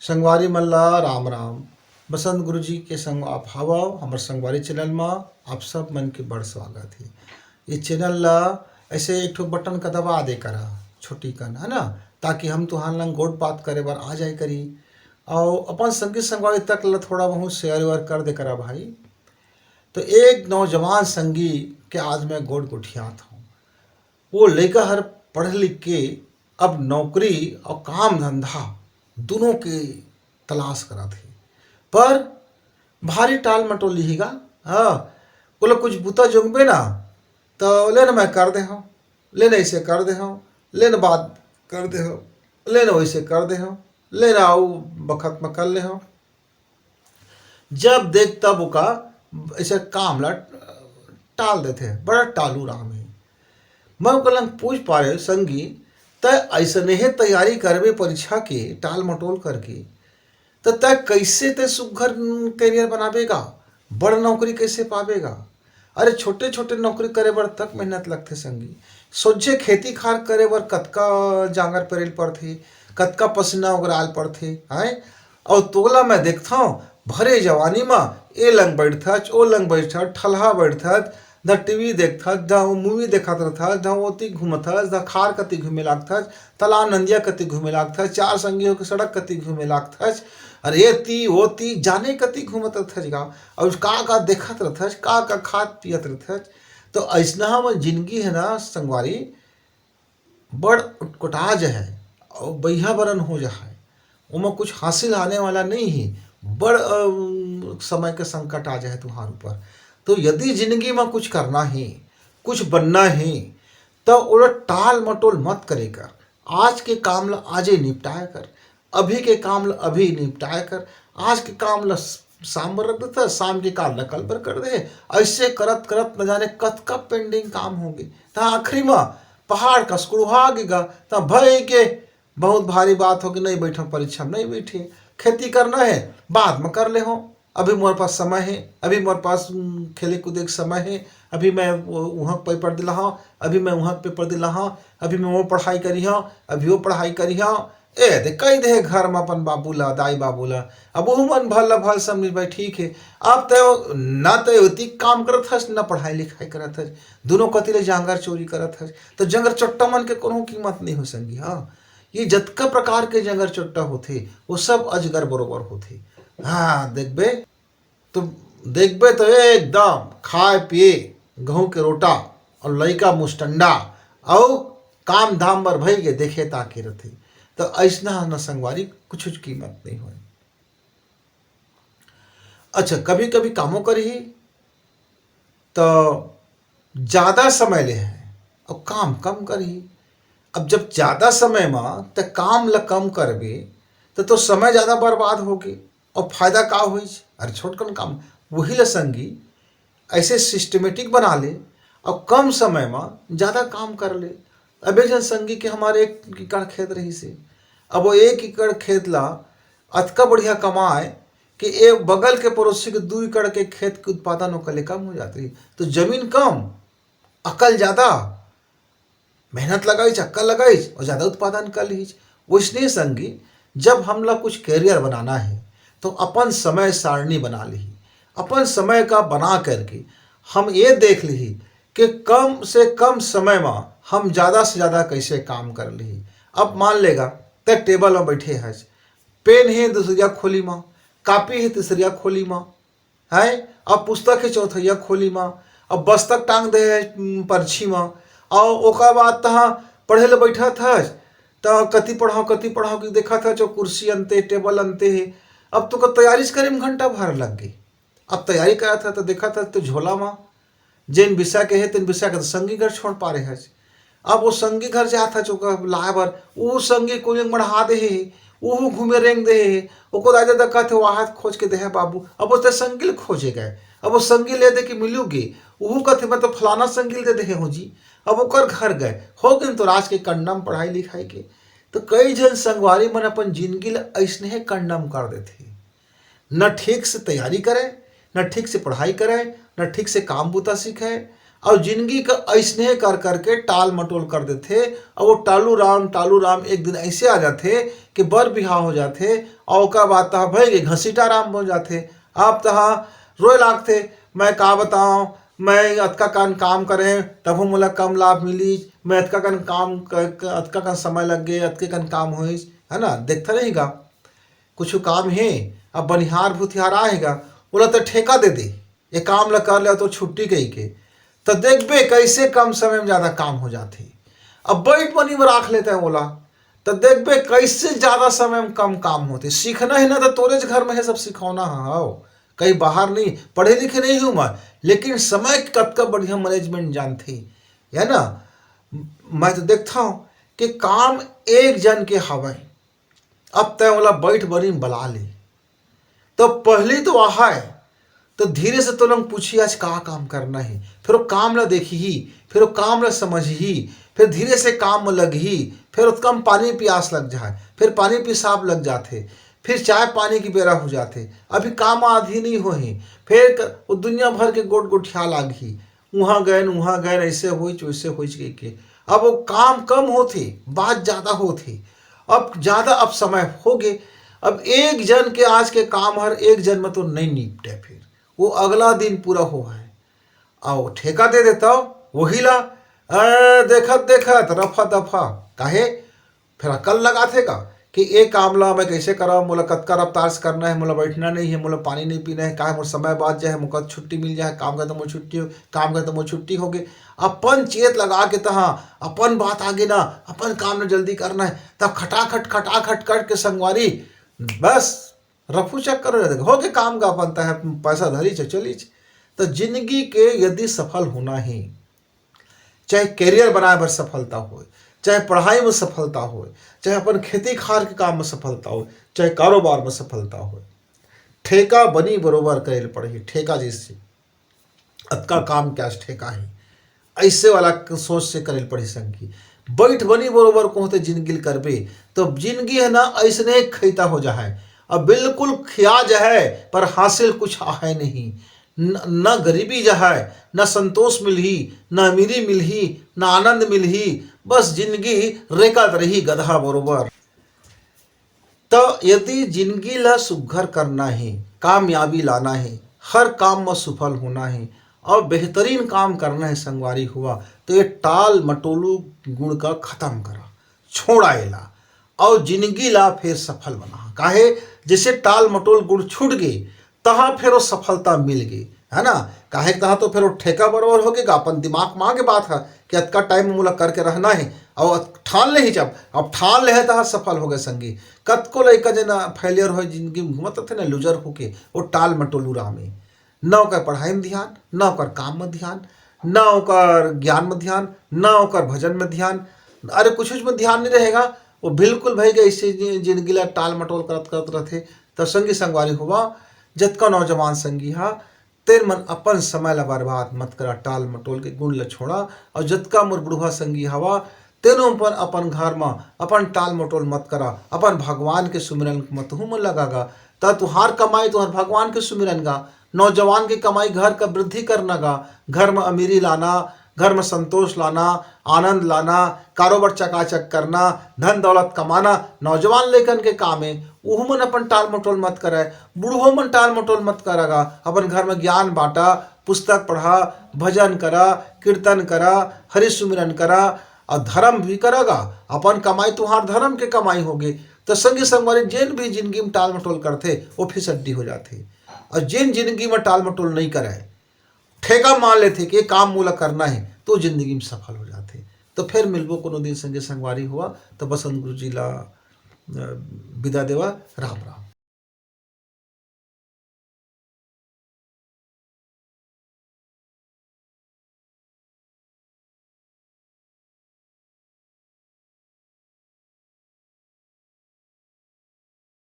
संगवारी मल्ला राम राम। बसंत गुरु जी के संग आप हवा हमारे संगवारी चैनल में आप सब मन के बड़ स्वागत है। ये चैनल ला ऐसे एक ठो बटन का दबा दे करा छोटी कन है ना, ताकि हम तुहार लंग गोट बात करे बार आ जाए करी और अपन संगी संगवारी तक ला थोड़ा बहुत शेयर वेयर कर दे करा भाई। तो एक नौजवान संगी के आज मैं गोट गुठियात हूँ। वो लड़का हर पढ़ लिख के अब नौकरी और काम धंधा दोनों के तलाश करा थे, पर भारी टाल मटोल लिहिगा। हाँ, बोले कुछ बुता जोंगबे ना तो लेन मैं कर दे हूँ, लेन ऐसे कर दे हूँ, लेन बात कर दे हूँ, लेन वैसे कर दे हूँ, लेन आओ बखत में कर ले हूँ। जब देख तब उका ऐसे काम ला टाल देते, बड़ा टालू राम है। मैं ओकर पूछ पा रहे संगी तय ऐसने ही तैयारी करबे परीक्षा के टाल मटोल करके, तो तय कैसे तय सुघर करियर बनाबेगा, बड़ नौकरी कैसे पाबेगा। अरे छोटे छोटे नौकरी करे बर तक मेहनत लगथे संगी। सोझे खेती खार करे बर कतका जांगर पेरेल पड़थे, कतका पसीना उगराल पड़थे हैं। और तोला मैं देखता हूँ भरे जवानी में ए लंग बैठथच ओ लंग बैठत ठल्हा बैठत, द टीवी देखथस, द मूवी देखत रहथस, द ओती घूमथस, द खार कति घूमे लागथस, तालाब नंदिया कति घूमे लागथस, चार संगी होकर सड़क कति घूमे लागथस। अरे ती ओती जाने कति घूमत रहथस गा, और का देखत रहथस, का खात पियत रहथस। तो ऐसना हम जिंदगी है ना संगवारी, बड़ उटकुटा है और बैहा बरन हो जाए, उमा कुछ हासिल आने वाला नहीं है, बड़ समय के संकट आ जाए तुम्हारे ऊपर। तो यदि जिंदगी में कुछ करना है, कुछ बनना है, तो वो टाल मटोल मत करेगा। आज के काम ला आजे निपटाया कर, अभी के काम ला अभी निपटाया कर, आज के काम ला शाम पर रख देता, शाम के काम ला कल पर कर दे। ऐसे करत करत न जाने कत कब पेंडिंग काम होंगे, तो आखिरी में पहाड़ का स्कुड़वा गेगा, तो भय के बहुत भारी बात हो कि नहीं बैठो परीक्षा में नहीं बैठे। खेती करना है बाद में कर ले हो, अभी मोरे पास समय है, अभी मोरे पास खेले कूदे के समय है, अभी मैं वहाँ पेपर दिला हूँ, अभी मैं वहाँ पेपर दिला हूँ, अभी मैं वो पढ़ाई करी हूँ, अभी वो पढ़ाई करी हूँ। ए दे कही दे घर में अपन बाबू ला दाई बाबू ला, अब वो मन भल भल समझ भाई ठीक है। अब तो ना तो उती काम करत हस ना पढ़ाई लिखाई करत हस, दोनों कति ले जांगर चोरी करत हस। तो जंगर चोट्टा मन के कोनो कीमत नहीं हो संगी। हाँ, ये जतका प्रकार के जंगर चोट्टा होते वो सब अजगर बरोबर होते। हाँ तो देखबे तो एकदम खाए पिए गेहूं के रोटा और लइका मुस्टंडा और काम धाम बर भई के देखे ताके रहते। तो ऐसना न संगवारी कुछ कीमत नहीं हो। अच्छा, कभी कभी कामों करी तो ज्यादा समय ले है और काम कम करी। अब जब ज्यादा समय में तो काम ल कम करबे तो समय ज्यादा बर्बाद होगी और फायदा का हो। अरे छोटकन काम वही ल संगी ऐसे सिस्टमेटिक बना ले और कम समय में ज़्यादा काम कर ले। अबे जन संगी के हमारे 1 एकड़ खेत रही से, अब वो 1 एकड़ खेत ला अतका बढ़िया कमाए कि एक बगल के पड़ोसी के 2 एकड़ के खेत के उत्पादन ओकले कम हो जाती। तो जमीन कम, अकल ज़्यादा, मेहनत लगाई अक्कल लगाई और ज़्यादा उत्पादन कर ली। वैसने संगी जब हम लोग कुछ कैरियर बनाना है तो अपन समय सारणी बना ली, अपन समय का बना करके हम ये देख ली कि कम से कम समय में हम ज़्यादा से ज़्यादा कैसे काम कर ली। अब मान लेगा तो टेबल में बैठे हैं, पेन है दूसरिया खोली माँ, कापी है तीसरिया खोली माँ है, अब पुस्तक है चौथैया खोली माँ, अब बस्तक टांग दे है पर्ची माँ, और ओकर बाद तहाँ पढ़े ले बैठा था तो कति पढ़ाओ कि देखा था जो कुर्सी अंते टेबल अंते है। अब तो तैयारी करे में घंटा भर लग गई। अब तैयारी करा था तो देखा था तो झोला माँ जिन विषय के है तीन विषय के तो संगी घर छोड़ पा रहे हैं। अब वो संगी घर जाता जो लाए बर वो संगी को बढ़ा दे है, वो घूमे रेंग दे है, ओको राजा दक्का थे वहाँ खोज के दे है बाबू। अब उसने संगिल खोजे गए, अब वो संगी ले दे कि मिलूगी, वो कथे मैं तो फलाना संगिल दे दे हो जी। अब ओकर घर गए हो गए तो राज के कंडम पढ़ाई लिखाई के। तो कई जन संगवारी मन अपन जिंदगी ऐसने कंडम कर देते, न ठीक से तैयारी करे, न ठीक से पढ़ाई करे, न ठीक से काम बूता सीखे, और जिंदगी का ऐसने कर करके टाल मटोल कर देते। और वो टालू राम एक दिन ऐसे आ जाते कि बर बिहाव हो जाते और ओकर बाद तहा भाई घसीटा राम हो जाते। आप तहा रोए लागते, मैं का बताऊं, मैं अतका कन काम करें तब मोला कम लाभ मिली, मैं अतका कन अतका कन समय लग गए, अतके कन काम होइस, है ना। देखता रहेगा कुछ काम है, अब बनिहार भूतिहार आएगा, बोला तो ठेका दे दे, ये काम ला कर ले तो छुट्टी कही के, तो देखबे कैसे कम समय में ज्यादा काम हो जाते। अब बैठ बनी में राख लेते हैं बोला, तो देखबे कैसे ज्यादा समय में कम काम होते। सीखना है ना तो तोरे घर में है सब सिखौना हो, कहीं बाहर नहीं, पढ़े लिखे नहीं हूं मैं, लेकिन समय कतका बढ़िया मैनेजमेंट जानते है ना। मैं तो देखता हूं कि काम एक जन के हवे, अब तय वाला बैठ बनी बला ले, तो पहले तो आहा है तो धीरे से तो लोग पूछी आज का काम करना है, फिर वो काम ला देखी ही, फिर वो काम ला समझ ही, फिर धीरे से काम में लग ही, फिर उसका पानी प्यास लग जाए, फिर पानी पेशाब लग जाते, फिर चाय पानी की बेरा हो जाते, अभी काम आधी नहीं हो ही, फिर वो दुनिया भर के गोट गोठिया लाग ही, वहाँ गए ऐसे हो वैसे हो के। अब वो काम कम होते, बात ज्यादा होती, अब ज्यादा अब समय हो गए। अब एक जन के आज के काम हर एक जन में तो नहीं निपटे, फिर वो अगला दिन पूरा हो है आओ ठेका दे देता वही ला देखत देखत रफा दफा काहे, फिर अकल लगाते का कि एक काम ला मैं कैसे करा, मोला कतका रफ्तार से करना है, मोला बैठना नहीं है, मोला पानी नहीं पीना है, काहे मोर समय बाद जाए, मुझे छुट्टी मिल जाए, काम का तो मोर छुट्टी हो, काम का तो मोर छुट्टी हो गई। अपन चेत लगा के तहा अपन बात आगे ना, अपन काम ना जल्दी करना है, तब खटाखट कट के संगवारी बस रफू चक्कर हो गए काम का, अपन तय पैसा धरी चली। तो जिंदगी के यदि सफल होना है, चाहे कैरियर बनाए बर सफलता हो, चाहे पढ़ाई में सफलता हो, चाहे अपन खेती खार के काम में सफलता हो, चाहे कारोबार में सफलता हो, ठेका बनी बरोबर करे पड़े। ठेका जैसे अतका काम क्या ठेका है, ऐसे वाला सोच से करे पड़े संगी। बैठ बनी बरोबर को होते जिंदगी करबे तो जिंदगी है ना ऐसने खैता हो जाए, अब बिल्कुल खिया जाए पर हासिल कुछ है नहीं, न गरीबी जाए, न संतोष मिलही, न अमीरी मिलही, न आनंद मिलही, बस जिंदगी रेकत रही गधा बरोबर। तो यदि जिंदगी ला सुघर करना है, कामयाबी लाना है, हर काम में सफल होना है और बेहतरीन काम करना है संगवारी हुआ, तो ये टाल मटोलू गुण का खत्म करा, छोड़ा एला और जिंदगी ला फिर सफल बना। काहे जैसे टाल मटोल गुण छूट गए तहाँ फिर वो सफलता मिल गई, है ना। काहे तहाँ तो फिर वो ठेका बराबर हो गएगा, अपन दिमाग माँ के बात है कि अतका टाइम में मुला करके रहना है और ठान ले ही, जब अब ठान ले है तहाँ सफल हो गए संगी। कतको लड़का जना फेलियर हो जिंदगी में घूमत थे ना लूजर होके, वो टाल मटोलू राह में, न ओकर पढ़ाई में ध्यान, न ओकर काम में ध्यान, न ओकर ज्ञान में ध्यान, न ओकर भजन में ध्यान, अरे कुछ में ध्यान नहीं रहेगा, वो बिल्कुल भाई गए ऐसे जिंदगी ला टाल मटोल करत करत रहते। तो संगी संगवारी हुआ जतका नौजवान संगी हा तेर मन अपन समय ला बर्बाद मत करा, टाल मटोल के गुण ला छोड़ा। और जतका मोर बुढ़वा संगी हवा तेनो पर अपन घर में अपन टाल मटोल मत करा, अपन भगवान के सुमिरन मत हूँ मन लगागा, ता तुहार कमाई तुहार भगवान के सुमिरन गा। नौजवान की कमाई घर का वृद्धि करना गा, घर में अमीरी लाना, घर में संतोष लाना, आनंद लाना, कारोबार चकाचक करना, धन दौलत कमाना, नौजवान लेखन के काम है। उहू मन अपन टाल मटोल मत करे, बूढ़ो मन टाल मटोल मत करागा, अपन घर में ज्ञान बांटा, पुस्तक पढ़ा, भजन करा, कीर्तन करा, हरि सुमिरन करा और धर्म भी करागा। अपन कमाई तुहार धर्म के कमाई होगे। तो संगी संगवारी जिन भी जिंदगी में टाल मटोल करते वो फिसड्डी हो जाते, और जिन जिंदगी में टाल मटोल नहीं करे, ठेका मान लेते कि काम मूला करना है, तो जिंदगी में सफल हो जाते। तो फिर मिलबो कोनो दिन संगे संगवारी हुआ, तो बसंत गुरु जी ला विदा देवा, राम राम।